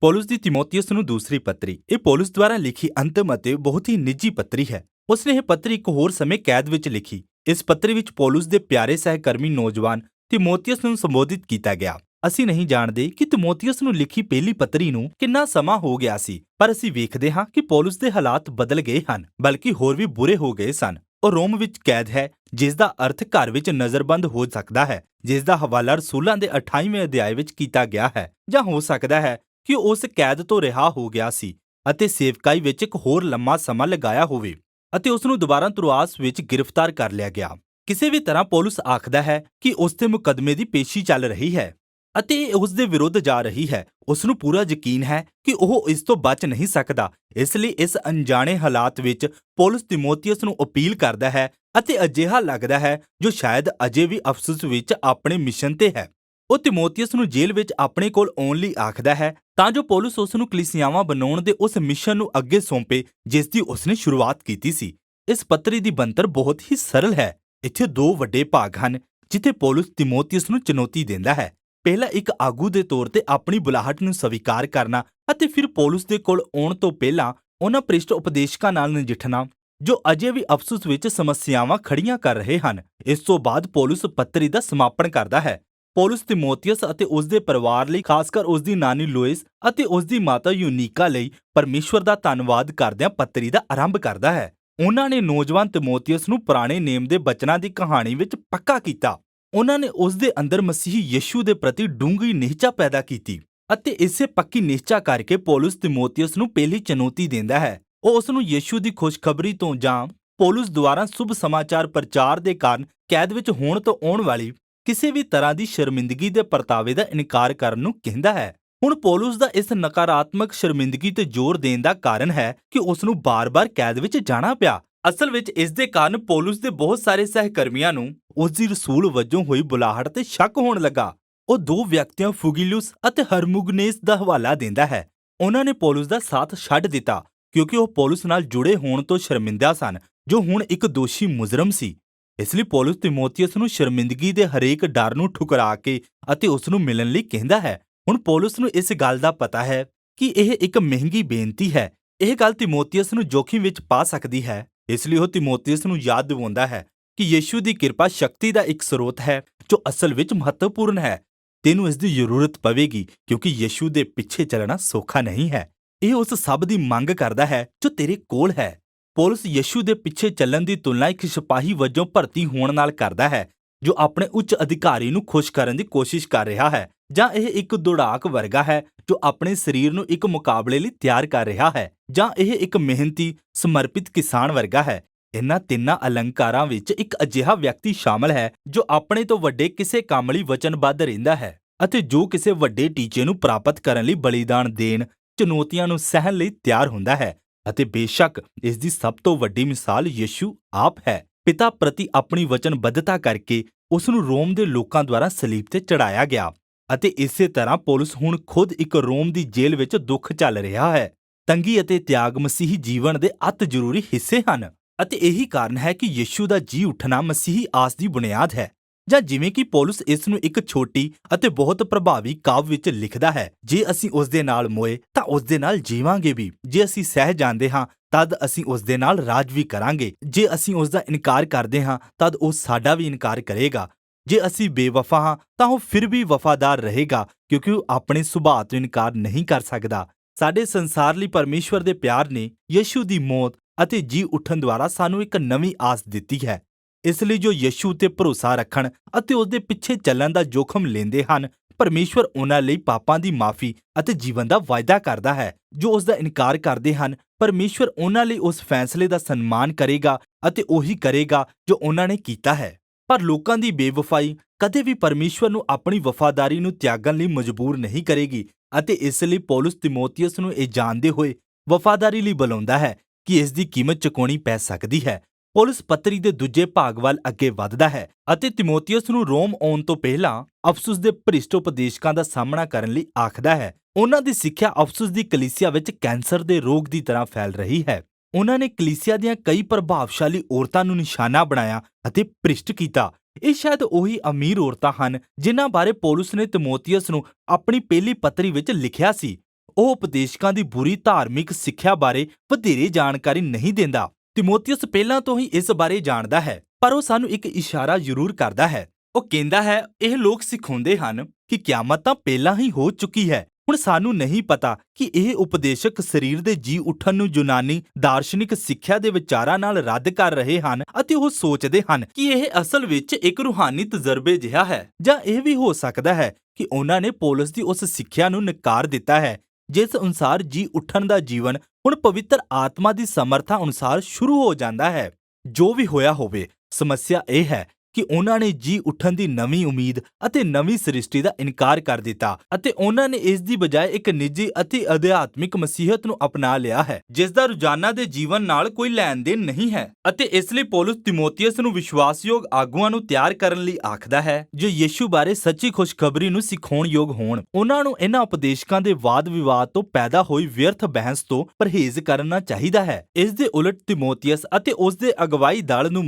ਪੌਲੁਸ ਦੀ ਤਿਮੋਥੀਉਸ ਨੂੰ ਦੂਸਰੀ ਪੱਤਰੀ। ਇਹ ਪੌਲੁਸ ਦੁਆਰਾ ਲਿਖੀ ਅੰਤਮ ਅਤੇ ਬਹੁਤ ਹੀ ਨਿੱਜੀ ਪੱਤਰੀ ਹੈ। ਉਸਨੇ ਇਹ ਪੱਤਰੀ ਇੱਕ ਹੋਰ ਸਮੇਂ ਕੈਦ ਵਿੱਚ ਲਿਖੀ। ਇਸ ਪੱਤਰੀ ਵਿੱਚ ਪੌਲੁਸ ਦੇ ਪਿਆਰੇ ਸਹਿਕਰਮੀ ਨੌਜਵਾਨ ਤਿਮੋਥੀਉਸ ਨੂੰ ਸੰਬੋਧਿਤ ਕੀਤਾ ਗਿਆ। ਅਸੀਂ ਨਹੀਂ ਜਾਣਦੇ ਕਿ ਤਿਮੋਥੀਉਸ ਨੂੰ ਲਿਖੀ ਪਹਿਲੀ ਪੱਤਰੀ ਨੂੰ ਕਿੰਨਾ ਸਮਾਂ ਹੋ ਗਿਆ ਸੀ, ਪਰ ਅਸੀਂ ਵੇਖਦੇ ਹਾਂ ਕਿ ਪੌਲੁਸ ਦੇ ਹਾਲਾਤ ਬਦਲ ਗਏ ਹਨ, ਬਲਕਿ ਹੋਰ ਵੀ ਬੁਰੇ ਹੋ ਗਏ ਸਨ। ਉਹ ਰੋਮ ਵਿੱਚ ਕੈਦ ਹੈ, ਜਿਸ ਦਾ ਅਰਥ ਘਰ ਵਿੱਚ ਨਜ਼ਰਬੰਦ ਹੋ ਸਕਦਾ ਹੈ, ਜਿਸ ਦਾ ਹਵਾਲਾ ਰਸੂਲਾਂ ਦੇ 28ਵੇਂ ਅਧਿਆਇ ਵਿੱਚ ਕੀਤਾ ਗਿਆ ਹੈ। ਜਾਂ ਹੋ ਸਕਦਾ ਹੈ ਕਿ ਉਹ ਉਸ ਕੈਦ ਤੋਂ ਰਿਹਾ ਹੋ ਗਿਆ ਸੀ ਅਤੇ ਸੇਵਕਾਈ ਵਿੱਚ ਇੱਕ ਹੋਰ ਲੰਮਾ ਸਮਾਂ ਲਗਾਇਆ ਹੋਵੇ ਅਤੇ ਉਸ ਨੂੰ ਦੁਬਾਰਾ ਤੁਰਆਸ ਵਿੱਚ ਗ੍ਰਿਫਤਾਰ ਕਰ ਲਿਆ ਗਿਆ। ਕਿਸੇ ਵੀ ਤਰ੍ਹਾਂ ਪੌਲੁਸ ਆਖਦਾ ਹੈ ਕਿ ਉਸ ਤੇ ਮੁਕੱਦਮੇ ਦੀ ਪੇਸ਼ੀ ਚੱਲ ਰਹੀ ਹੈ ਅਤੇ ਇਹ ਉਸ ਦੇ ਵਿਰੁੱਧ ਜਾ ਰਹੀ ਹੈ। ਉਸ ਨੂੰ ਪੂਰਾ ਯਕੀਨ ਹੈ ਕਿ ਉਹ ਇਸ ਤੋਂ ਬਚ ਨਹੀਂ ਸਕਦਾ। ਇਸ ਲਈ ਇਸ ਅਣਜਾਣੇ ਹਾਲਾਤ ਵਿੱਚ ਪੌਲੁਸ ਤਿਮੋਥੀਉਸ ਨੂੰ ਅਪੀਲ ਕਰਦਾ ਹੈ ਅਤੇ ਅਜਿਹਾ ਲੱਗਦਾ ਹੈ ਜੋ ਸ਼ਾਇਦ ਅਜੇ ਵੀ ਅਫਸੋਸ ਵਿੱਚ ਆਪਣੇ ਮਿਸ਼ਨ ਤੇ ਹੈ। ਉਹ ਤਿਮੋਥੀਉਸ ਨੂੰ ਜੇਲ੍ਹ ਵਿੱਚ ਆਪਣੇ ਕੋਲ ਆਉਣ ਲਈ ਆਖਦਾ ਹੈ ਤਾਂ ਜੋ ਪੌਲੁਸ ਉਸ ਨੂੰ ਕਲੀਸਿਆਵਾਂ ਬਣਾਉਣ ਦੇ ਉਸ ਮਿਸ਼ਨ ਨੂੰ ਅੱਗੇ ਸੌਂਪੇ ਜਿਸ ਦੀ ਉਸਨੇ ਸ਼ੁਰੂਆਤ ਕੀਤੀ ਸੀ। ਇਸ ਪੱਤਰੀ ਦੀ ਬਣਤਰ ਬਹੁਤ ਹੀ ਸਰਲ ਹੈ। ਇੱਥੇ ਦੋ ਵੱਡੇ ਭਾਗ ਹਨ ਜਿੱਥੇ ਪੌਲੁਸ ਤਿਮੋਥੀਉਸ ਨੂੰ ਚੁਣੌਤੀ ਦਿੰਦਾ ਹੈ। ਪਹਿਲਾ ਇੱਕ ਆਗੂ ਦੇ ਤੌਰ ਤੇ ਆਪਣੀ ਬੁਲਾਹਟ ਨੂੰ ਸਵੀਕਾਰ ਕਰਨਾ ਅਤੇ ਫਿਰ ਪੌਲੁਸ ਦੇ ਕੋਲ ਆਉਣ ਤੋਂ ਪਹਿਲਾਂ ਉਹਨਾਂ ਭ੍ਰਿਸ਼ਟ ਉਪਦੇਸ਼ਕਾਂ ਨਾਲ ਨਜਿੱਠਣਾ ਜੋ ਅਜੇ ਵੀ ਅਫਸੋਸ ਵਿੱਚ ਸਮੱਸਿਆਵਾਂ ਖੜੀਆਂ ਕਰ ਰਹੇ ਹਨ। ਇਸ ਤੋਂ ਬਾਅਦ ਪੌਲੁਸ ਪੱਤਰੀ ਦਾ ਸਮਾਪਨ ਕਰਦਾ ਹੈ। ਪੌਲੁਸ ਤਿਮੋਥੀਉਸ ਅਤੇ ਉਸ ਦੇ ਪਰਿਵਾਰ ਲਈ, ਖਾਸ ਕਰ ਉਸ ਦੀ ਨਾਨੀ ਲੋਇਸ ਅਤੇ ਉਸ ਦੀ ਮਾਤਾ ਯੂਨੀਕਾ ਲਈ ਪਰਮੇਸ਼ਵਰ ਦਾ ਧੰਨਵਾਦ ਕਰਦਿਆਂ ਪੱਤਰੀ ਦਾ ਆਰੰਭ ਕਰਦਾ ਹੈ। ਉਹਨਾਂ ਨੇ ਨੌਜਵਾਨ ਤਿਮੋਥੀਉਸ ਨੂੰ ਪੁਰਾਣੇ ਨੇਮ ਦੇ ਬਚਨਾਂ ਦੀ ਕਹਾਣੀ ਵਿੱਚ ਪੱਕਾ ਕੀਤਾ। ਉਹਨਾਂ ਨੇ ਉਸ ਦੇ ਅੰਦਰ ਮਸੀਹ ਯਿਸੂ ਦੇ ਪ੍ਰਤੀ ਡੂੰਘੀ ਨਿਹਚਾ ਪੈਦਾ ਕੀਤੀ ਅਤੇ ਇਸੇ ਪੱਕੀ ਨਿਹਚਾ ਕਰਕੇ ਪੌਲੁਸ ਤਿਮੋਥੀਉਸ ਨੂੰ ਪਹਿਲੀ ਚੁਣੌਤੀ ਦਿੰਦਾ ਹੈ। ਉਹ ਉਸ ਨੂੰ ਯਿਸੂ ਦੀ ਖੁਸ਼ਖਬਰੀ ਤੋਂ ਜਾਂ ਪੌਲੁਸ ਦੁਆਰਾ ਸ਼ੁਭ ਸਮਾਚਾਰ ਪ੍ਰਚਾਰ ਦੇ ਕਾਰਨ ਕੈਦ ਵਿੱਚ ਹੋਣ ਤੋਂ ਆਉਣ ਵਾਲੀ ਕਿਸੇ ਵੀ ਤਰ੍ਹਾਂ ਦੀ ਸ਼ਰਮਿੰਦਗੀ ਦੇ ਪਰਤਾਵੇ ਦਾ ਇਨਕਾਰ ਕਰਨ ਨੂੰ ਕਹਿੰਦਾ ਹੈ। ਹੁਣ ਪੌਲੁਸ ਦਾ ਇਸ ਨਕਾਰਾਤਮਕ ਸ਼ਰਮਿੰਦਗੀ ਤੇ ਜ਼ੋਰ ਦੇਣ ਦਾ ਕਾਰਨ ਹੈ ਕਿ ਉਸ ਨੂੰ ਬਾਰ-ਬਾਰ ਕੈਦ ਵਿੱਚ ਜਾਣਾ ਪਿਆ। ਅਸਲ ਵਿੱਚ ਇਸ ਦੇ ਕਾਰਨ ਪੌਲੁਸ ਦੇ ਬਹੁਤ ਸਾਰੇ ਸਹਿਕਰਮੀਆਂ ਨੂੰ ਉਸ ਦੀ ਰਸੂਲ ਵਜੋਂ ਹੋਈ ਬੁਲਾਹਟ ਤੇ ਸ਼ੱਕ ਹੋਣ ਲੱਗਾ। ਉਹ ਦੋ ਵਿਅਕਤੀਆਂ ਫੁਗਿਲੁਸ ਅਤੇ ਹਰਮੁਗਨੇਸ ਦਾ ਹਵਾਲਾ ਦਿੰਦਾ ਹੈ। ਉਹਨਾਂ ਨੇ ਪੌਲੁਸ ਦਾ ਸਾਥ ਛੱਡ ਦਿੱਤਾ ਕਿਉਂਕਿ ਉਹ ਪੌਲੁਸ ਨਾਲ ਜੁੜੇ ਹੋਣ ਤੋਂ ਸ਼ਰਮਿੰਦਾ ਸਨ, ਜੋ ਹੁਣ ਇੱਕ ਦੋਸ਼ੀ ਮੁਜਰਮ ਸੀ। ਇਸ ਲਈ ਪੌਲੁਸ ਤਿਮੋਥੀਉਸ ਨੂੰ ਸ਼ਰਮਿੰਦਗੀ ਦੇ ਹਰੇਕ ਡਰ ਨੂੰ ਠੁਕਰਾ ਕੇ ਅਤੇ ਉਸ ਨੂੰ ਮਿਲਣ ਲਈ ਕਹਿੰਦਾ ਹੈ। ਹੁਣ ਪੌਲੁਸ ਨੂੰ ਇਸ ਗੱਲ ਦਾ ਪਤਾ ਹੈ ਕਿ ਇਹ ਇੱਕ ਮਹਿੰਗੀ ਬੇਨਤੀ ਹੈ। ਇਹ ਗੱਲ ਤਿਮੋਥੀਉਸ ਨੂੰ ਜੋਖਿਮ ਵਿੱਚ ਪਾ ਸਕਦੀ ਹੈ। ਇਸ ਲਈ ਉਹ ਤਿਮੋਥੀਉਸ ਨੂੰ ਯਾਦ ਦਿਵਾਉਂਦਾ ਹੈ ਕਿ ਯਿਸੂ ਦੀ ਕਿਰਪਾ ਸ਼ਕਤੀ ਦਾ ਇੱਕ ਸਰੋਤ ਹੈ ਜੋ ਅਸਲ ਵਿੱਚ ਮਹੱਤਵਪੂਰਨ ਹੈ। ਤੈਨੂੰ ਇਸ ਦੀ ਜ਼ਰੂਰਤ ਪਵੇਗੀ ਕਿਉਂਕਿ ਯਿਸੂ ਦੇ ਪਿੱਛੇ ਚੱਲਣਾ ਸੌਖਾ ਨਹੀਂ ਹੈ। ਇਹ ਉਸ ਸਭ ਦੀ ਮੰਗ ਕਰਦਾ ਹੈ ਜੋ ਤੇਰੇ ਕੋਲ ਹੈ। ਪੌਲੁਸ ਯਿਸੂ ਦੇ ਪਿੱਛੇ ਚੱਲਣ ਦੀ ਤੁਲਨਾ ਇੱਕ ਸਿਪਾਹੀ ਵਜੋਂ ਭਰਤੀ ਹੋਣ ਨਾਲ ਕਰਦਾ ਹੈ ਜੋ ਆਪਣੇ ਉੱਚ ਅਧਿਕਾਰੀ ਨੂੰ ਖੁਸ਼ ਕਰਨ ਦੀ ਕੋਸ਼ਿਸ਼ ਕਰ ਰਿਹਾ ਹੈ, ਜਾਂ ਇਹ ਇੱਕ ਦੌੜਾਕ ਵਰਗਾ ਹੈ ਜੋ ਆਪਣੇ ਸਰੀਰ ਨੂੰ ਇੱਕ ਮੁਕਾਬਲੇ ਲਈ ਤਿਆਰ ਕਰ ਰਿਹਾ ਹੈ, ਜਾਂ ਇਹ ਇੱਕ ਮਿਹਨਤੀ ਸਮਰਪਿਤ ਕਿਸਾਨ ਵਰਗਾ ਹੈ। ਇਹਨਾਂ ਤਿੰਨਾਂ ਅਲੰਕਾਰਾਂ ਵਿੱਚ ਇੱਕ ਅਜਿਹਾ ਵਿਅਕਤੀ ਸ਼ਾਮਲ ਹੈ ਜੋ ਆਪਣੇ ਤੋਂ ਵੱਡੇ ਕਿਸੇ ਕੰਮ ਲਈ ਵਚਨਬੱਧ ਰਹਿੰਦਾ ਹੈ ਅਤੇ ਜੋ ਕਿਸੇ ਵੱਡੇ ਟੀਚੇ ਨੂੰ ਪ੍ਰਾਪਤ ਕਰਨ ਲਈ ਬਲੀਦਾਨ ਦੇਣ, ਚੁਣੌਤੀਆਂ ਨੂੰ ਸਹਿਣ ਲਈ ਤਿਆਰ ਹੁੰਦਾ ਹੈ। ਅਤੇ ਬੇਸ਼ੱਕ ਇਸ ਦੀ ਸਭ ਤੋਂ ਵੱਡੀ ਮਿਸਾਲ ਯਿਸੂ ਆਪ ਹੈ। ਪਿਤਾ ਪ੍ਰਤੀ ਆਪਣੀ ਵਚਨਬੱਧਤਾ ਕਰਕੇ ਉਸ ਨੂੰ ਰੋਮ ਦੇ ਲੋਕਾਂ ਦੁਆਰਾ ਸਲੀਬ ਤੇ ਚੜਾਇਆ ਗਿਆ ਅਤੇ ਇਸੇ ਤਰ੍ਹਾਂ ਪੌਲੁਸ ਹੁਣ ਖੁਦ ਇੱਕ ਰੋਮ ਦੀ ਜੇਲ੍ਹ ਵਿੱਚ ਦੁੱਖ ਝੱਲ ਰਿਹਾ ਹੈ। ਤੰਗੀ ਅਤੇ ਤਿਆਗ ਮਸੀਹੀ ਜੀਵਨ ਦੇ ਅਤਿ ਜ਼ਰੂਰੀ ਹਿੱਸੇ ਹਨ ਅਤੇ ਇਹੀ ਕਾਰਨ ਹੈ ਕਿ ਯਿਸੂ ਦਾ ਜੀ ਉੱਠਣਾ ਮਸੀਹੀ ਆਸ ਦੀ ਬੁਨਿਆਦ ਹੈ। ਜਾਂ ਜਿਵੇਂ ਕਿ ਪੌਲੁਸ ਇਸ ਨੂੰ ਇੱਕ ਛੋਟੀ ਅਤੇ ਬਹੁਤ ਪ੍ਰਭਾਵੀ ਕਾਵਿ ਵਿੱਚ ਲਿਖਦਾ ਹੈ, ਜੇ ਅਸੀਂ ਉਸ ਦੇ ਨਾਲ ਮੋਏ ਤਾਂ ਉਸ ਦੇ ਨਾਲ ਜੀਵਾਂਗੇ ਵੀ। ਜੇ ਅਸੀਂ ਸਹਿ ਜਾਂਦੇ ਹਾਂ ਤਦ ਅਸੀਂ ਉਸ ਦੇ ਨਾਲ ਰਾਜ ਵੀ ਕਰਾਂਗੇ। ਜੇ ਅਸੀਂ ਉਸ ਦਾ ਇਨਕਾਰ ਕਰਦੇ ਹਾਂ ਤਦ ਉਹ ਸਾਡਾ ਵੀ ਇਨਕਾਰ ਕਰੇਗਾ। ਜੇ ਅਸੀਂ ਬੇਵਫਾ ਹਾਂ ਤਾਂ ਉਹ ਫਿਰ ਵੀ ਵਫਾਦਾਰ ਰਹੇਗਾ ਕਿਉਂਕਿ ਉਹ ਆਪਣੇ ਸੁਭਾਅ ਤੋਂ ਇਨਕਾਰ ਨਹੀਂ ਕਰ ਸਕਦਾ। ਸਾਡੇ ਸੰਸਾਰ ਲਈ ਪਰਮੇਸ਼ਵਰ ਦੇ ਪਿਆਰ ਨੇ ਯਿਸੂ ਦੀ ਮੌਤ ਅਤੇ ਜੀ ਉੱਠਣ ਦੁਆਰਾ ਸਾਨੂੰ ਇੱਕ ਨਵੀਂ ਆਸ ਦਿੱਤੀ ਹੈ। ਇਸ ਲਈ ਜੋ ਯਿਸੂ ਤੇ ਭਰੋਸਾ ਰੱਖਣ ਅਤੇ ਉਸ ਦੇ ਪਿੱਛੇ ਚੱਲਣ ਦਾ ਜੋਖਮ ਲੈਂਦੇ ਹਨ, ਪਰਮੇਸ਼ਵਰ ਉਹਨਾਂ ਲਈ ਪਾਪਾਂ ਦੀ ਮਾਫੀ ਅਤੇ ਜੀਵਨ ਦਾ ਵਾਅਦਾ ਕਰਦਾ ਹੈ। ਜੋ ਉਸ ਦਾ ਇਨਕਾਰ ਕਰਦੇ ਹਨ, ਪਰਮੇਸ਼ਵਰ ਉਹਨਾਂ ਲਈ ਉਸ ਫੈਸਲੇ ਦਾ ਸਨਮਾਨ ਕਰੇਗਾ ਅਤੇ ਉਹੀ ਕਰੇਗਾ ਜੋ ਉਹਨਾਂ ਨੇ ਕੀਤਾ ਹੈ। ਪਰ ਲੋਕਾਂ ਦੀ ਬੇਵਫਾਈ ਕਦੇ ਵੀ ਪਰਮੇਸ਼ਵਰ ਨੂੰ ਆਪਣੀ ਵਫਾਦਾਰੀ ਨੂੰ ਤਿਆਗਣ ਲਈ ਮਜਬੂਰ ਨਹੀਂ ਕਰੇਗੀ ਅਤੇ ਇਸ ਲਈ ਪੌਲੁਸ ਤਿਮੋਥੀਉਸ ਨੂੰ ਇਹ ਜਾਣਦੇ ਹੋਏ ਵਫਾਦਾਰੀ ਲਈ ਬੁਲਾਉਂਦਾ ਹੈ ਕਿ ਇਸ ਦੀ ਕੀਮਤ ਚੁਕਾਉਣੀ ਪੈ ਸਕਦੀ ਹੈ। ਪੌਲੁਸ ਪੱਤਰੀ ਦੇ ਦੂਜੇ ਭਾਗ ਵੱਲ ਅੱਗੇ ਵਧਦਾ ਹੈ ਅਤੇ ਤਿਮੋਥੀਉਸ ਨੂੰ ਰੋਮ ਆਉਣ ਤੋਂ ਪਹਿਲਾਂ ਅਫਸੁਸ ਦੇ ਭ੍ਰਿਸ਼ਟ ਉਪਦੇਸ਼ਕਾਂ ਦਾ ਸਾਹਮਣਾ ਕਰਨ ਲਈ ਆਖਦਾ ਹੈ। ਉਹਨਾਂ ਦੀ ਸਿੱਖਿਆ ਅਫਸੁਸ ਦੀ ਕਲੀਸਿਆ ਵਿੱਚ ਕੈਂਸਰ ਦੇ ਰੋਗ ਦੀ ਤਰ੍ਹਾਂ ਫੈਲ ਰਹੀ ਹੈ। ਉਹਨਾਂ ਨੇ ਕਲੀਸਿਆ ਦੀਆਂ ਕਈ ਪ੍ਰਭਾਵਸ਼ਾਲੀ ਔਰਤਾਂ ਨੂੰ ਨਿਸ਼ਾਨਾ ਬਣਾਇਆ ਅਤੇ ਭ੍ਰਿਸ਼ਟ ਕੀਤਾ। ਇਹ ਸ਼ਾਇਦ ਉਹੀ ਅਮੀਰ ਔਰਤਾਂ ਹਨ ਜਿਨ੍ਹਾਂ ਬਾਰੇ ਪੌਲੁਸ ਨੇ ਤਿਮੋਥੀਉਸ ਨੂੰ ਆਪਣੀ ਪਹਿਲੀ ਪੱਤਰੀ ਵਿੱਚ ਲਿਖਿਆ ਸੀ। ਉਹ ਉਪਦੇਸ਼ਕਾਂ ਦੀ ਬੁਰੀ ਧਾਰਮਿਕ ਸਿੱਖਿਆ ਬਾਰੇ ਵਧੇਰੇ ਜਾਣਕਾਰੀ ਨਹੀਂ ਦਿੰਦਾ। ਤਿਮੋਥੀਅਸ ਪਹਿਲਾਂ ਤੋਂ ਹੀ ਇਸ ਬਾਰੇ ਜਾਣਦਾ ਹੈ, ਪਰ ਉਹ ਸਾਨੂੰ ਇੱਕ ਇਸ਼ਾਰਾ ਜ਼ਰੂਰ ਕਰਦਾ ਹੈ। ਉਹ ਕਹਿੰਦਾ ਹੈ, ਇਹ ਲੋਕ ਸਿਖਾਉਂਦੇ ਹਨ ਕਿ ਕਿਆਮਤ ਤਾਂ ਪਹਿਲਾਂ ਹੀ ਹੋ ਚੁੱਕੀ ਹੈ। ਹੁਣ ਸਾਨੂੰ ਨਹੀਂ ਪਤਾ ਕਿ ਇਹ ਉਪਦੇਸ਼ਕ ਸਰੀਰ ਦੇ ਜੀ ਉੱਠਣ ਨੂੰ ਯੂਨਾਨੀ ਦਾਰਸ਼ਨਿਕ ਸਿੱਖਿਆ ਦੇ ਵਿਚਾਰਾਂ ਨਾਲ ਰੱਦ ਕਰ ਰਹੇ ਹਨ ਅਤੇ ਉਹ ਸੋਚਦੇ ਹਨ ਕਿ ਇਹ ਅਸਲ ਵਿੱਚ ਇੱਕ ਰੂਹਾਨੀ ਤਜਰਬੇ ਜਿਹਾ ਹੈ, ਜਾਂ ਇਹ ਵੀ ਹੋ ਸਕਦਾ ਹੈ ਕਿ ਉਹਨਾਂ ਨੇ ਪੌਲਸ ਦੀ ਉਸ ਸਿੱਖਿਆ ਨੂੰ ਨਕਾਰ ਦਿੱਤਾ ਹੈ ਜਿਸ ਅਨੁਸਾਰ ਜੀ ਉੱਠਣ ਦਾ ਜੀਵਨ ਹੁਣ ਪਵਿੱਤਰ ਆਤਮਾ ਦੀ ਸਮਰੱਥਾ ਅਨੁਸਾਰ ਸ਼ੁਰੂ ਹੋ ਜਾਂਦਾ ਹੈ। ਜੋ ਵੀ ਹੋਇਆ ਹੋਵੇ, ਸਮੱਸਿਆ ਇਹ ਹੈ ਕਿ ਉਹਨਾਂ ਨੇ ਜੀ ਉੱਠਣ ਦੀ ਨਵੀਂ ਉਮੀਦ ਅਤੇ ਨਵੀਂ ਸ੍ਰਿਸ਼ਟੀ ਦਾ ਇਨਕਾਰ ਕਰ ਦਿੱਤਾ ਅਤੇ ਉਹਨਾਂ ਨੇ ਇਸ ਦੀ ਬਜਾਏ ਇੱਕ ਨਿੱਜੀ ਅਤੇ ਅਧਿਆਤਮਿਕ ਮਸੀਹਤ ਨੂੰ ਅਪਣਾ ਲਿਆ ਹੈ ਜਿਸ ਦਾ ਰੋਜ਼ਾਨਾ ਦੇ ਜੀਵਨ ਨਾਲ ਕੋਈ ਲੈਣ-ਦੇਣ ਨਹੀਂ ਹੈ। ਅਤੇ ਇਸ ਲਈ ਪੌਲਸ ਤਿਮੋਥੀਅਸ ਨੂੰ ਵਿਸ਼ਵਾਸਯੋਗ ਆਗੂਆਂ ਨੂੰ ਤਿਆਰ ਕਰਨ ਲਈ ਆਖਦਾ ਹੈ ਜੋ ਯਿਸੂ ਬਾਰੇ ਸੱਚੀ ਖੁਸ਼ਖਬਰੀ ਨੂੰ ਸਿਖਾਉਣ ਯੋਗ ਹੋਣ। ਉਹਨਾਂ ਨੂੰ ਇਹਨਾਂ ਉਪਦੇਸ਼ਕਾਂ ਦੇ ਵਾਦ-ਵਿਵਾਦ ਤੋਂ ਪੈਦਾ ਹੋਈ ਵਿਅਰਥ ਬਹਿਸ ਤੋਂ ਪਰਹੇਜ਼ ਕਰਨਾ ਚਾਹੀਦਾ ਹੈ। ਇਸ ਦੇ ਉਲਟ ਤਿਮੋਥੀਅਸ ਅਤੇ ਉਸ ਦੇ ਅਗਵਾਈ ਦਲ ਨੂੰ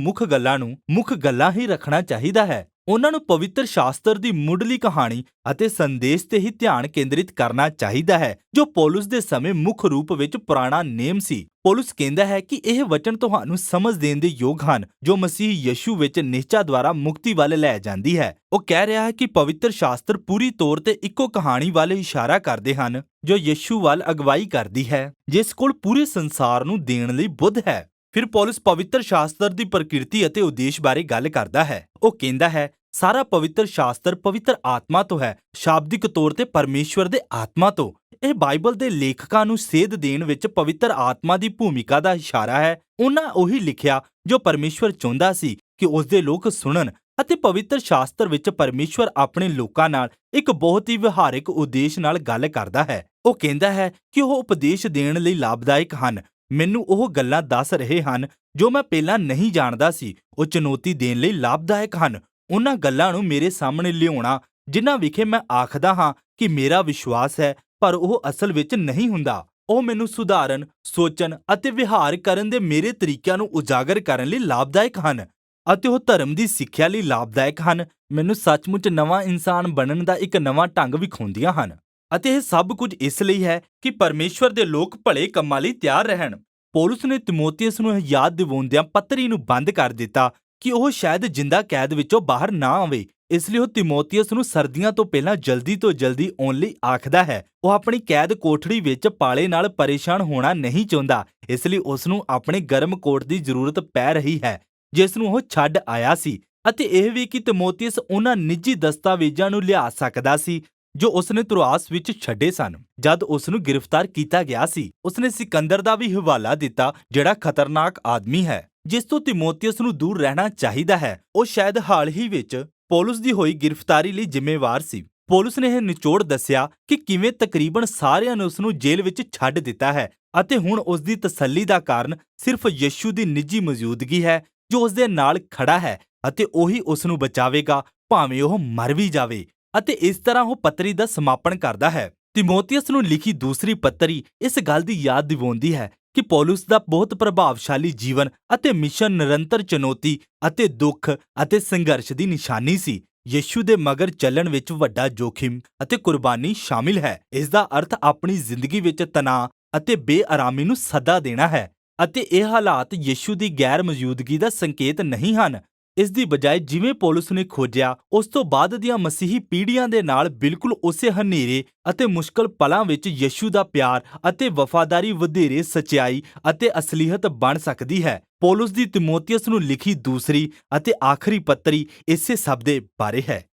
ਮੁੱਖ ਗੱਲਾਂ ਹੀ ਰੱਖਣਾ ਚਾਹੀਦਾ ਹੈ। ਉਹਨਾਂ ਨੂੰ ਪਵਿੱਤਰ ਸ਼ਾਸਤਰ ਦੀ ਮੁੱਢਲੀ ਕਹਾਣੀ ਅਤੇ ਸੰਦੇਸ਼ ਤੇ ਹੀ ਧਿਆਨ ਕੇਂਦਰਿਤ ਕਰਨਾ ਚਾਹੀਦਾ ਹੈ ਜੋ ਪੌਲਸ ਦੇ ਸਮੇਂ ਮੁੱਖ ਰੂਪ ਵਿੱਚ ਪੁਰਾਣਾ ਨੇਮ ਸੀ। ਪੌਲਸ ਕਹਿੰਦਾ ਹੈ ਕਿ ਇਹ ਵਚਨ ਤੁਹਾਨੂੰ ਸਮਝ ਦੇਣ ਦੇ ਯੋਗ ਹਨ ਜੋ ਮਸੀਹ ਯਿਸੂ ਵਿੱਚ ਨਿਸ਼ਚਾ ਦੁਆਰਾ ਮੁਕਤੀ ਵੱਲ ਲੈ ਜਾਂਦੀ ਹੈ। ਉਹ ਕਹਿ ਰਿਹਾ ਹੈ ਕਿ ਪਵਿੱਤਰ ਸ਼ਾਸਤਰ ਪੂਰੀ ਤੌਰ ਤੇ ਇੱਕੋ ਕਹਾਣੀ ਵੱਲ ਇਸ਼ਾਰਾ ਕਰਦੇ ਹਨ ਜੋ ਯਿਸੂ ਵੱਲ ਅਗਵਾਈ ਕਰਦੀ ਹੈ ਜਿਸ ਕੋਲ ਪੂਰੇ ਸੰਸਾਰ ਨੂੰ ਦੇਣ ਲਈ ਬੁੱਧ ਹੈ। ਫਿਰ ਪੌਲਸ ਪਵਿੱਤਰ ਸ਼ਾਸਤਰ ਦੀ ਪ੍ਰਕਿਰਤੀ ਅਤੇ ਉਦੇਸ਼ ਬਾਰੇ ਗੱਲ ਕਰਦਾ ਹੈ। ਉਹ ਕਹਿੰਦਾ ਹੈ, ਸਾਰਾ ਪਵਿੱਤਰ ਸ਼ਾਸਤਰ ਪਵਿੱਤਰ ਆਤਮਾ ਤੋਂ ਹੈ, ਸ਼ਾਬਦਿਕ ਤੌਰ ਤੇ ਪਰਮੇਸ਼ਵਰ ਦੇ ਆਤਮਾ ਤੋਂ। ਇਹ ਬਾਈਬਲ ਦੇ ਲੇਖਕਾਂ ਨੂੰ ਸੇਧ ਦੇਣ ਵਿੱਚ ਪਵਿੱਤਰ ਆਤਮਾ ਦੀ ਭੂਮਿਕਾ ਦਾ ਇਸ਼ਾਰਾ ਹੈ। ਉਹਨਾਂ ਉਹੀ ਲਿਖਿਆ ਜੋ ਪਰਮੇਸ਼ਵਰ ਚਾਹੁੰਦਾ ਸੀ ਕਿ ਉਸ ਦੇ ਲੋਕ ਸੁਣਨ ਅਤੇ ਪਵਿੱਤਰ ਸ਼ਾਸਤਰ ਵਿੱਚ ਪਰਮੇਸ਼ਵਰ ਆਪਣੇ ਲੋਕਾਂ ਨਾਲ ਇੱਕ ਬਹੁਤ ਹੀ ਵਿਹਾਰਕ ਉਦੇਸ਼ ਨਾਲ ਗੱਲ ਕਰਦਾ ਹੈ। ਉਹ ਕਹਿੰਦਾ ਹੈ ਕਿ ਉਹ ਉਪਦੇਸ਼ ਦੇਣ ਲਈ ਲਾਭਦਾਇਕ ਹਨ। ਮੈਨੂੰ ਉਹ ਗੱਲਾਂ ਦੱਸ ਰਹੇ ਹਨ ਜੋ ਮੈਂ ਪਹਿਲਾਂ ਨਹੀਂ ਜਾਣਦਾ ਸੀ। ਉਹ ਚੁਣੌਤੀ ਦੇਣ ਲਈ ਲਾਭਦਾਇਕ ਹਨ। ਉਹਨਾਂ ਗੱਲਾਂ ਨੂੰ ਮੇਰੇ ਸਾਹਮਣੇ ਲਿਆਉਣਾ ਜਿਨ੍ਹਾਂ ਵਿਖੇ ਮੈਂ ਆਖਦਾ ਹਾਂ ਕਿ ਮੇਰਾ ਵਿਸ਼ਵਾਸ ਹੈ ਪਰ ਉਹ ਅਸਲ ਵਿੱਚ ਨਹੀਂ ਹੁੰਦਾ। ਉਹ ਮੈਨੂੰ ਸੁਧਾਰਨ, ਸੋਚਣ ਅਤੇ ਵਿਹਾਰ ਕਰਨ ਦੇ ਮੇਰੇ ਤਰੀਕਿਆਂ ਨੂੰ ਉਜਾਗਰ ਕਰਨ ਲਈ ਲਾਭਦਾਇਕ ਹਨ ਅਤੇ ਉਹ ਧਰਮ ਦੀ ਸਿੱਖਿਆ ਲਈ ਲਾਭਦਾਇਕ ਹਨ। ਮੈਨੂੰ ਸੱਚਮੁੱਚ ਨਵਾਂ ਇਨਸਾਨ ਬਣਨ ਦਾ ਇੱਕ ਨਵਾਂ ਢੰਗ ਵਿਖਾਉਂਦੀਆਂ ਹਨ ਅਤੇ ਇਹ ਸਭ ਕੁਝ ਇਸ ਲਈ ਹੈ ਕਿ ਪਰਮੇਸ਼ਵਰ ਦੇ ਲੋਕ ਭਲੇ ਕੰਮਾਂ ਲਈ ਤਿਆਰ ਰਹਿਣ। ਪੌਲਸ ਨੇ ਤਿਮੋਥੀਅਸ ਨੂੰ ਯਾਦ ਦਿਵਾਉਂਦਿਆਂ ਪੱਤਰੀ ਨੂੰ ਬੰਦ ਕਰ ਦਿੱਤਾ ਕਿ ਉਹ ਸ਼ਾਇਦ ਜਿੰਦਾ ਕੈਦ ਵਿੱਚੋਂ ਬਾਹਰ ਨਾ ਆਵੇ। ਇਸ ਲਈ ਉਹ ਤਿਮੋਥੀਅਸ ਨੂੰ ਸਰਦੀਆਂ ਤੋਂ ਪਹਿਲਾਂ ਜਲਦੀ ਤੋਂ ਜਲਦੀ ਆਉਣ ਲਈ ਆਖਦਾ ਹੈ। ਉਹ ਆਪਣੀ ਕੈਦ ਕੋਠੜੀ ਵਿੱਚ ਪਾਲੇ ਨਾਲ ਪਰੇਸ਼ਾਨ ਹੋਣਾ ਨਹੀਂ ਚਾਹੁੰਦਾ, ਇਸ ਲਈ ਉਸ ਨੂੰ ਆਪਣੇ ਗਰਮ ਕੋਟ ਦੀ ਜ਼ਰੂਰਤ ਪੈ ਰਹੀ ਹੈ ਜਿਸ ਨੂੰ ਉਹ ਛੱਡ ਆਇਆ ਸੀ, ਅਤੇ ਇਹ ਵੀ ਕਿ ਤਿਮੋਥੀਅਸ ਉਹਨਾਂ ਨਿੱਜੀ ਦਸਤਾਵੇਜ਼ਾਂ ਨੂੰ ਲਿਆ ਸਕਦਾ ਸੀ ਜੋ ਉਸਨੇ ਤੁਰਾਸ ਵਿੱਚ ਛੱਡੇ ਸਨ ਜਦ ਉਸ ਨੂੰ ਗ੍ਰਿਫਤਾਰ ਕੀਤਾ ਗਿਆ ਸੀ। ਉਸਨੇ ਸਿਕੰਦਰ ਦਾ ਵੀ ਹਵਾਲਾ ਦਿੱਤਾ ਜਿਹੜਾ ਖਤਰਨਾਕ ਆਦਮੀ ਹੈ ਜਿਸ ਤੋਂ ਤਿਮੋਥੀਅਸ ਨੂੰ ਦੂਰ ਰਹਿਣਾ ਚਾਹੀਦਾ ਹੈ। ਉਹ ਸ਼ਾਇਦ ਹਾਲ ਹੀ ਵਿੱਚ ਪੌਲਸ ਦੀ ਹੋਈ ਗ੍ਰਿਫਤਾਰੀ ਲਈ ਜ਼ਿੰਮੇਵਾਰ ਸੀ। ਪੌਲਸ ਨੇ ਇਹ ਨਿਚੋੜ ਦੱਸਿਆ ਕਿ ਕਿਵੇਂ ਤਕਰੀਬਨ ਸਾਰਿਆਂ ਨੇ ਉਸ ਨੂੰ ਜੇਲ੍ਹ ਵਿੱਚ ਛੱਡ ਦਿੱਤਾ ਹੈ ਅਤੇ ਹੁਣ ਉਸ ਦੀ ਤਸੱਲੀ ਦਾ ਕਾਰਨ ਸਿਰਫ ਯਿਸੂ ਦੀ ਨਿੱਜੀ ਮੌਜੂਦਗੀ ਹੈ ਜੋ ਉਸ ਦੇ ਨਾਲ ਖੜਾ ਹੈ ਅਤੇ ਉਹੀ ਉਸ ਨੂੰ ਬਚਾਵੇਗਾ ਭਾਵੇਂ ਉਹ ਮਰ ਵੀ ਜਾਵੇ। ਅਤੇ ਇਸ ਤਰ੍ਹਾਂ ਉਹ ਪੱਤਰੀ ਦਾ ਸਮਾਪਨ ਕਰਦਾ ਹੈ। ਤਿਮੋਥੀਅਸ ਨੂੰ ਲਿਖੀ ਦੂਸਰੀ ਪੱਤਰੀ ਇਸ ਗੱਲ ਦੀ ਯਾਦ ਦਿਵਾਉਂਦੀ ਹੈ ਕਿ ਪੌਲਸ ਦਾ ਬਹੁਤ ਪ੍ਰਭਾਵਸ਼ਾਲੀ ਜੀਵਨ ਅਤੇ ਮਿਸ਼ਨ ਨਿਰੰਤਰ ਚੁਣੌਤੀ ਅਤੇ ਦੁੱਖ ਅਤੇ ਸੰਘਰਸ਼ ਦੀ ਨਿਸ਼ਾਨੀ ਸੀ। ਯਿਸੂ ਦੇ ਮਗਰ ਚੱਲਣ ਵਿੱਚ ਵੱਡਾ ਜੋਖਿਮ ਅਤੇ ਕੁਰਬਾਨੀ ਸ਼ਾਮਿਲ ਹੈ। ਇਸ ਦਾ ਅਰਥ ਆਪਣੀ ਜ਼ਿੰਦਗੀ ਵਿੱਚ ਤਣਾਅ ਅਤੇ ਬੇਆਰਾਮੀ ਨੂੰ ਸੱਦਾ ਦੇਣਾ ਹੈ ਅਤੇ ਇਹ ਹਾਲਾਤ ਯਿਸੂ ਦੀ ਗੈਰ ਮੌਜੂਦਗੀ ਦਾ ਸੰਕੇਤ ਨਹੀਂ ਹਨ। ਇਸ ਦੀ ਬਜਾਏ ਜਿਵੇਂ ਪੌਲਸ ਨੇ ਖੋਜਿਆ ਉਸ ਤੋਂ ਬਾਅਦ ਦੀਆਂ ਮਸੀਹੀ ਪੀੜ੍ਹੀਆਂ ਦੇ ਨਾਲ ਬਿਲਕੁਲ ਉਸੇ ਹਨੇਰੇ ਅਤੇ ਮੁਸ਼ਕਲ ਪਲਾਂ ਵਿੱਚ ਯਿਸੂ ਦਾ ਪਿਆਰ ਅਤੇ ਵਫਾਦਾਰੀ ਵਧੇਰੇ ਸੱਚਾਈ ਅਤੇ ਅਸਲੀਅਤ ਬਣ ਸਕਦੀ ਹੈ। ਪੌਲਸ ਦੀ ਤਿਮੋਥੀਅਸ ਨੂੰ ਲਿਖੀ ਦੂਸਰੀ ਅਤੇ ਆਖਰੀ ਪੱਤਰੀ ਇਸੇ ਸਭ ਦੇ ਬਾਰੇ ਹੈ।